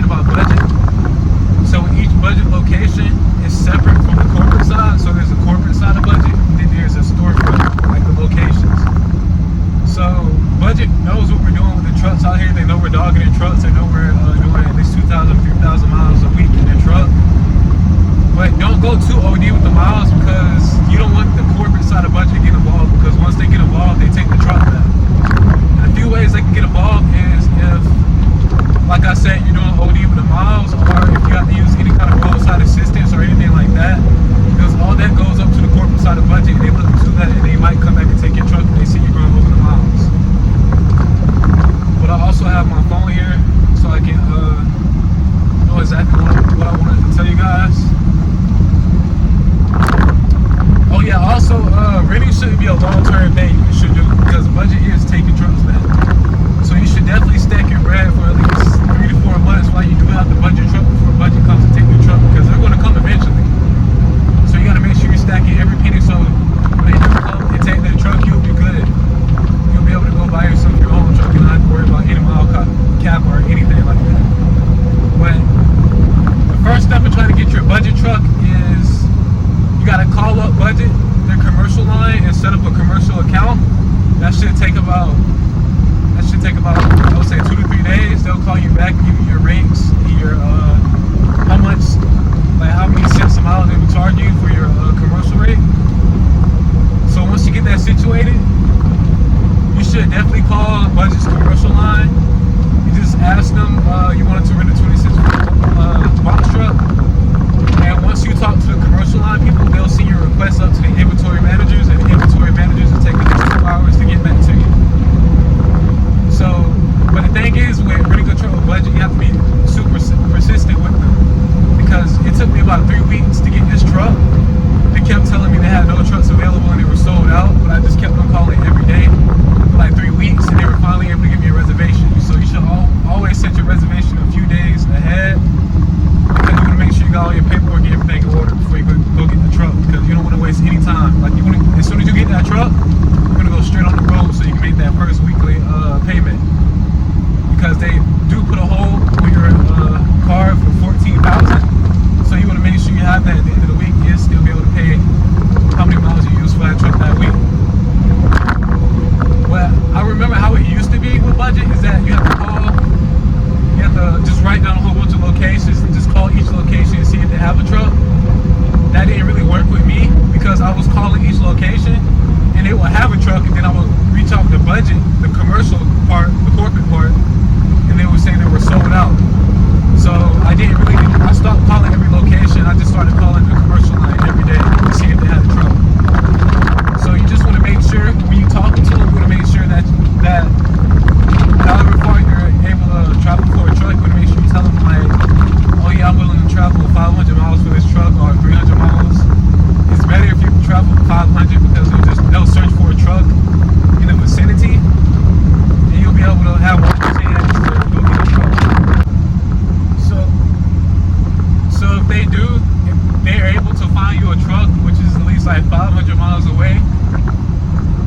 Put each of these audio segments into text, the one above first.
saying about budget. So each budget location is separate from the corporate side. So there's a corporate side of budget, and then there's a storefront, like the locations. So budget knows what we're doing with the trucks out here. They know we're dogging in trucks. They know we're doing at least 2,000, 3,000 miles a week in their truck. But don't go too OD with the miles, because you don't want the corporate side of budget to get involved, because once they get involved, they take the truck back. And a few ways they can get involved is if, like I said, you're doing OD with the miles, or if you have to use any kind of roadside assistance or anything like that, because all that goes up to the corporate side of budget, and they look into that, and they might come back and take your truck if they see you going over the miles. But I also have my phone here, so I can know exactly what I wanted to tell you guys. Oh yeah, also renting shouldn't be a long-term thing you should do, because budget is taking trucks back. So you should definitely stack your bread for at least 3 to 4 months while you do have the budget truck before budget comes to take your truck, because they're going to come eventually. So you got to make sure you're stacking every penny, so when they do come and take that truck, you'll be good. You'll be able to go buy yourself your own truck. You don't have to worry about any mile cap or anything like that. But the first step in trying to get your budget truck is you got to call up budget, their commercial line, and set up a commercial account. That should take about I would say 2 to 3 days. They'll call you back and give you your rates, your how many cents a mile they will charge you for your commercial rate. So once you get that situated, you should definitely call budget's commercial line. You just ask them you wanted to rent a 26 box truck. And once you talk to the commercial line people, they'll send your request up to the inventory managers, and the inventory managers will take the next 2 hours to get back to you. So, but the thing is, with renting a truck with budget, you have to be super persistent with them, because it took me about 3 weeks to get this truck. They kept telling me they had no trucks available and they were sold out, but I just kept on calling every day for like 3 weeks, and they were finally able to give me a reservation. So you should always set your reservation a few days ahead, because you want to make sure you got all your paperwork and everything in order before you go get the truck, because you don't want to waste any time. Like as soon as you get that truck, you're going to go straight on the road so you can make that first weekly payment, because they do put a hold on your car for $14,000. So you want to make sure you have that at the end of the week. You'll still be able to pay how many miles you use for that truck that week. Well, I remember how it used to be with budget is that you have to just write down a whole bunch of locations and just call each location and see if they have a truck. That didn't really work with me, because I was calling each location and they would have a truck, and then I would reach out to budget, the commercial part, the corporate part, and they would say they were sold out. So I stopped calling every location. I just started calling the commercial line every day to see if they had a truck. So you just want to make sure when you're talking to them, you want to make sure that however far you're able to travel for a truck, you want to make sure you tell them like, oh yeah, I'm willing to travel 500 miles for this truck, or 300 miles. It's better if you travel 500, because they'll search for a truck in the vicinity, and you'll be able to have one chance to go get a truck. So if they're able to find you a truck, which is at least like 500 miles away,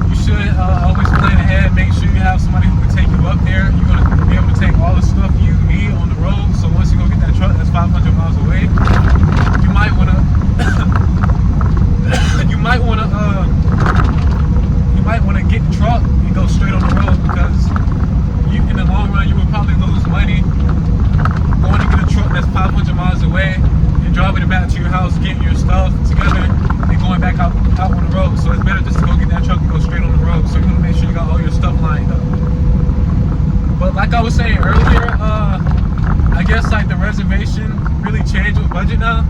you should always plan ahead. Make sure you have somebody who can take you up there. You're going to be able to take all the stuff you need on the road. So once you go get that truck that's 500 miles away, you might want to get the truck and go straight on the road, because in the long run you would probably lose money going to get a truck that's 500 miles away and driving it back to your house, getting your stuff together, and going back out on the road. So it's better just to go get that truck and go straight on the road. So you want to make sure you got all your stuff lined up. But like I was saying earlier, I guess like the reservation really changed with budget now.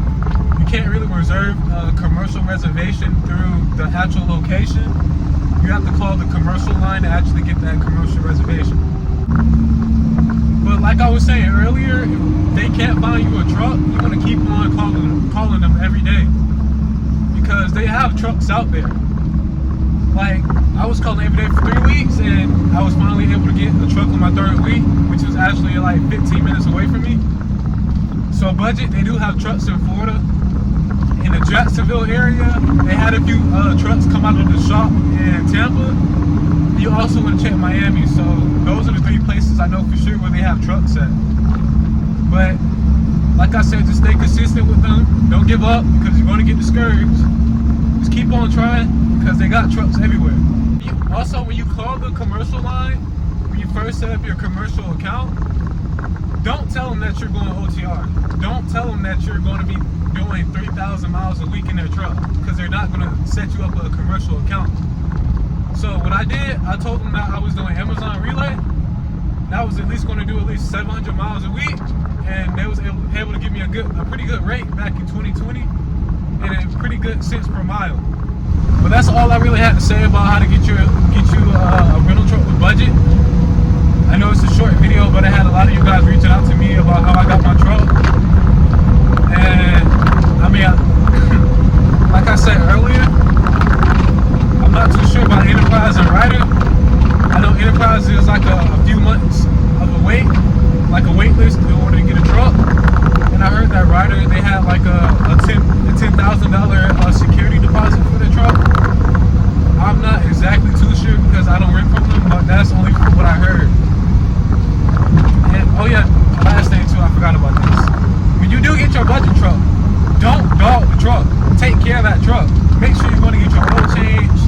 You can't really reserve a commercial reservation through the actual location. You have to call the commercial line to actually get that commercial reservation. But like I was saying earlier, if they can't find you a truck, you want to keep on calling them every day, because they have trucks out there. Like, I was calling every day for 3 weeks, and I was finally able to get a truck on my 3rd week, which was actually like 15 minutes away from me. So budget, they do have trucks in Florida. In the Jacksonville area, they had a few trucks come out of the shop in Tampa. You also want to check Miami. So those are the 3 places I know for sure where they have trucks at. But like I said, just stay consistent with them. Don't give up because you're going to get discouraged. Just keep on trying because they got trucks everywhere. Also, when you call the commercial line, when you first set up your commercial account, don't tell them that you're going OTR. Don't tell them that you're going to be doing 3,000 miles a week in their truck because they're not going to set you up with a commercial account. So what I did, I told them that I was doing Amazon Relay. And I was at least going to do at least 700 miles a week, and they was able to give me a pretty good rate back in 2020, and a pretty good cents per mile. But that's all I really had to say about how to get you a rental truck with budget. I know it's a short video, but I had a lot of you guys reaching out to me about how I got my truck. And I mean, like I said earlier, I'm not too sure about Enterprise and Ryder. I know Enterprise is like a few months of a wait list in order to get a truck. And I heard that Ryder, they had like a $10,000 security deposit for the truck. I'm not exactly too sure because I don't rent from them, but that's only from what I heard. And oh yeah, last thing too, I forgot about this. When you do get your budget truck, don't dog the truck. Take care of that truck. Make sure you're going to get your oil change,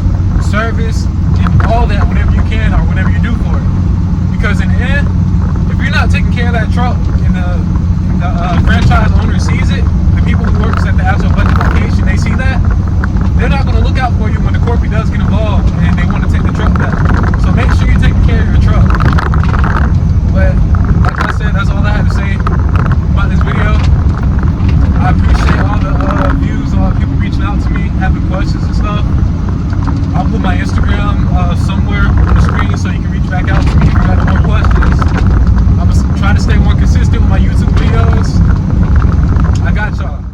service, and all that whenever you can or whenever you do for it. Because in the end, if you're not taking care of that truck and the franchise owner sees it, the people who works at the actual budget location, they see that, they're not going to look out for you when the corporate does get involved and they want to take the truck back. So make sure you're taking care of your truck. But like I said, that's all I had to say about this video. I appreciate all the views, all the people reaching out to me, having questions and stuff. I'll put my Instagram somewhere on the screen so you can reach back out to me if you got more questions. I'm trying to stay more consistent with my YouTube videos. I got y'all.